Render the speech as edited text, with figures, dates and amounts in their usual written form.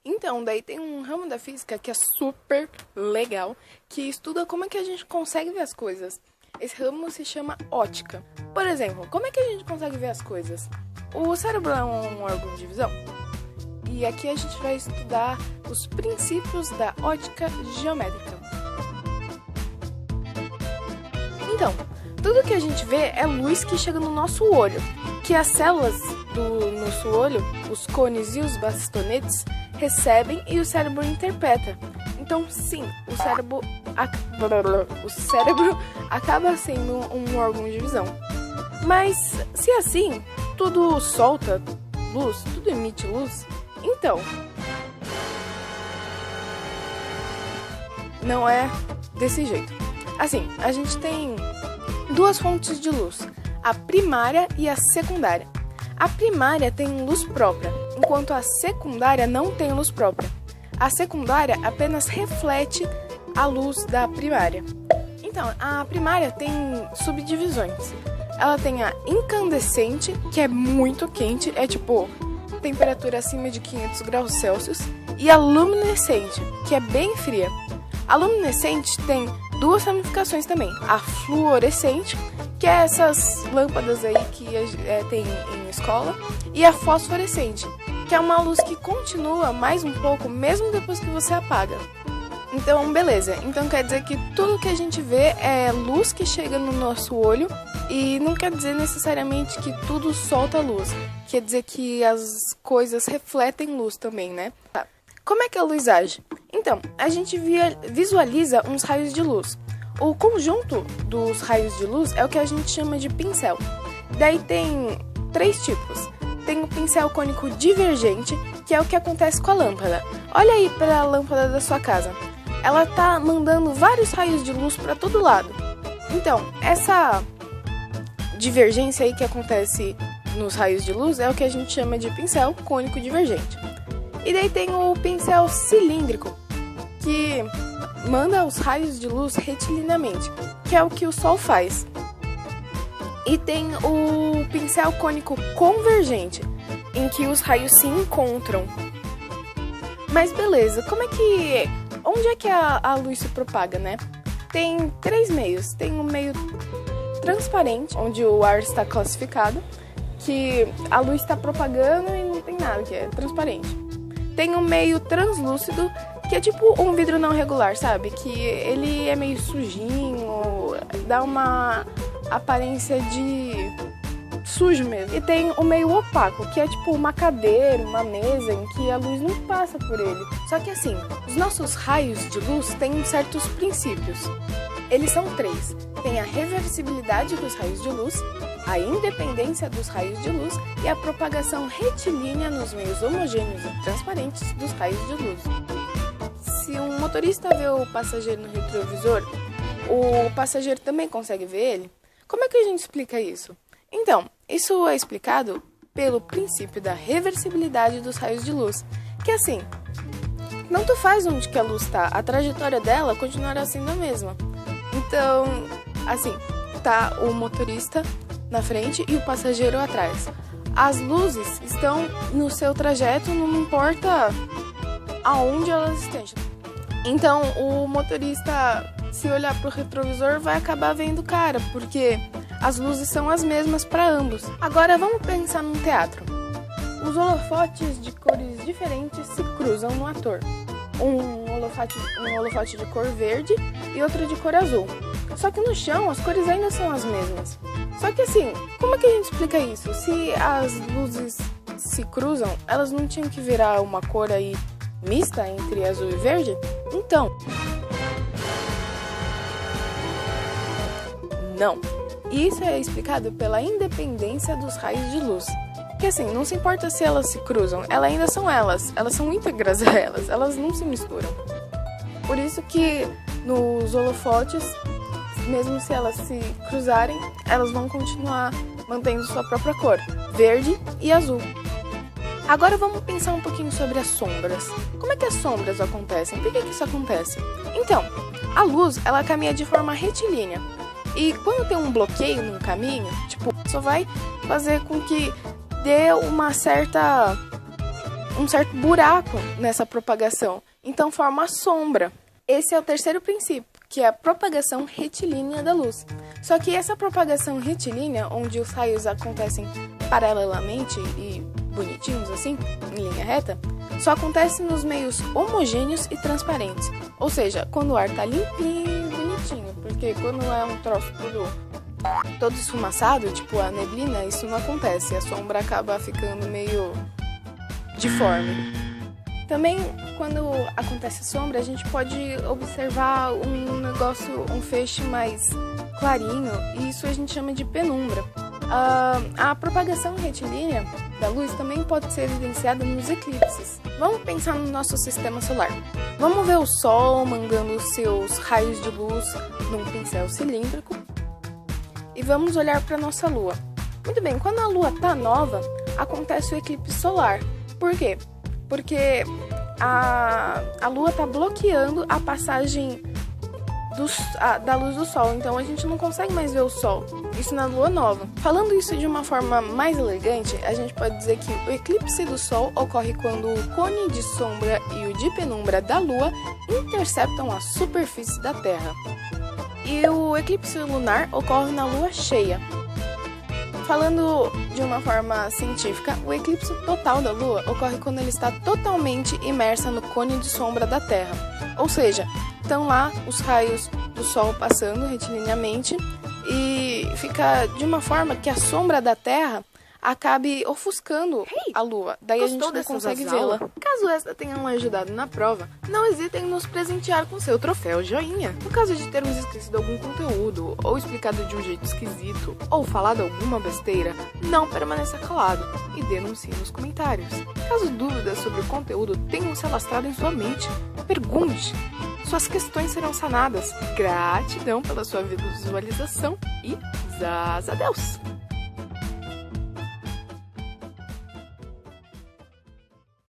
Então, daí tem um ramo da física que é super legal, que estuda como é que a gente consegue ver as coisas. Esse ramo se chama ótica. Por exemplo, como é que a gente consegue ver as coisas? O cérebro é um órgão de visão. E aqui a gente vai estudar os princípios da ótica geométrica. Então, tudo que a gente vê é luz que chega no nosso olho, que as células do nosso olho, os cones e os bastonetes, recebem e o cérebro interpreta. Então, sim, o cérebro acaba sendo um órgão de visão. Mas, se assim, tudo solta luz, tudo emite luz, então, não é desse jeito. Assim, a gente tem duas fontes de luz, a primária e a secundária. A primária tem luz própria, enquanto a secundária não tem luz própria. A secundária apenas reflete a luz da primária. Então, a primária tem subdivisões. Ela tem a incandescente, que é muito quente, é tipo temperatura acima de 500 graus Celsius, e a luminescente, que é bem fria. A luminescente tem duas ramificações também, a fluorescente, que é essas lâmpadas aí que tem em escola, e a fosforescente, que é uma luz que continua mais um pouco mesmo depois que você apaga. Então, beleza. Então quer dizer que tudo que a gente vê é luz que chega no nosso olho e não quer dizer necessariamente que tudo solta luz. Quer dizer que as coisas refletem luz também, né? Tá. Como é que a luz age? Então, a gente visualiza uns raios de luz. O conjunto dos raios de luz é o que a gente chama de pincel. Daí tem 3 tipos. Tem o pincel cônico divergente, que é o que acontece com a lâmpada. Olha aí para a lâmpada da sua casa. Ela tá mandando vários raios de luz para todo lado. Então, essa divergência aí que acontece nos raios de luz é o que a gente chama de pincel cônico divergente. E daí tem o pincel cilíndrico, que manda os raios de luz retilinamente, que é o que o Sol faz. E tem o pincel cônico convergente, em que os raios se encontram. Mas beleza, onde é que a luz se propaga, né? Tem 3 meios. Tem o meio transparente, onde o ar está classificado, que a luz está propagando e não tem nada, que é transparente. Tem o meio translúcido, que é tipo um vidro não regular, sabe? Que ele é meio sujinho, dá uma aparência de sujo mesmo. E tem o meio opaco, que é tipo uma cadeira, uma mesa em que a luz não passa por ele. Só que assim, os nossos raios de luz têm certos princípios. Eles são 3. Tem a reversibilidade dos raios de luz, a independência dos raios de luz e a propagação retilínea nos meios homogêneos e transparentes dos raios de luz. Se um motorista vê o passageiro no retrovisor, o passageiro também consegue ver ele? Como é que a gente explica isso? Então, isso é explicado pelo princípio da reversibilidade dos raios de luz, que assim, tanto faz onde que a luz está, a trajetória dela continuará sendo a mesma. Então, assim, tá o motorista na frente e o passageiro atrás. As luzes estão no seu trajeto, não importa aonde elas estejam. Então, o motorista, se olhar para o retrovisor, vai acabar vendo o cara, porque as luzes são as mesmas para ambos. Agora, vamos pensar num teatro. Os holofotes de cores diferentes se cruzam no ator. Um holofote de cor verde e outro de cor azul. Só que no chão, as cores ainda são as mesmas. Só que assim, como é que a gente explica isso? Se as luzes se cruzam, elas não tinham que virar uma cor aí mista entre azul e verde? Então, não. Isso é explicado pela independência dos raios de luz. Que assim, não se importa se elas se cruzam, elas ainda são elas são íntegras a elas não se misturam. Por isso que nos holofotes, mesmo se elas se cruzarem, elas vão continuar mantendo sua própria cor, verde e azul. Agora vamos pensar um pouquinho sobre as sombras. Como é que as sombras acontecem? Por que isso acontece? Então, a luz, ela caminha de forma retilínea. E quando tem um bloqueio no caminho, tipo, só vai fazer com que dê uma certa um certo buraco nessa propagação, então forma a sombra. Esse é o terceiro princípio, que é a propagação retilínea da luz. Só que essa propagação retilínea, onde os raios acontecem paralelamente e bonitinhos assim, em linha reta, só acontece nos meios homogêneos e transparentes. Ou seja, quando o ar tá limpinho, bonitinho, porque quando é um troço todo esfumaçado, tipo a neblina, isso não acontece, a sombra acaba ficando meio deforme. Também, quando acontece sombra, a gente pode observar um feixe mais clarinho, e isso a gente chama de penumbra. A propagação retilínea da luz também pode ser evidenciada nos eclipses. Vamos pensar no nosso sistema solar. Vamos ver o Sol mandando seus raios de luz num pincel cilíndrico e vamos olhar para a nossa Lua. Muito bem, quando a Lua está nova, acontece o eclipse solar. Por quê? Porque a Lua está bloqueando a passagem da luz do Sol, então a gente não consegue mais ver o Sol. Isso na Lua nova. Falando isso de uma forma mais elegante, a gente pode dizer que o eclipse do Sol ocorre quando o cone de sombra e o de penumbra da Lua interceptam a superfície da Terra. E o eclipse lunar ocorre na Lua cheia. Falando de uma forma científica, o eclipse total da Lua ocorre quando ela está totalmente imersa no cone de sombra da Terra. Ou seja, estão lá os raios do Sol passando retilineamente e fica de uma forma que a sombra da Terra acabe ofuscando a Lua. Daí a gente não consegue vê-la. Caso esta tenha ajudado na prova, não hesitem em nos presentear com seu troféu joinha. No caso de termos esquecido algum conteúdo, ou explicado de um jeito esquisito, ou falado alguma besteira, não permaneça calado e denuncie nos comentários. Caso dúvidas sobre o conteúdo tenham se alastrado em sua mente, pergunte. Suas questões serão sanadas. Gratidão pela sua visualização e zaz a Deus!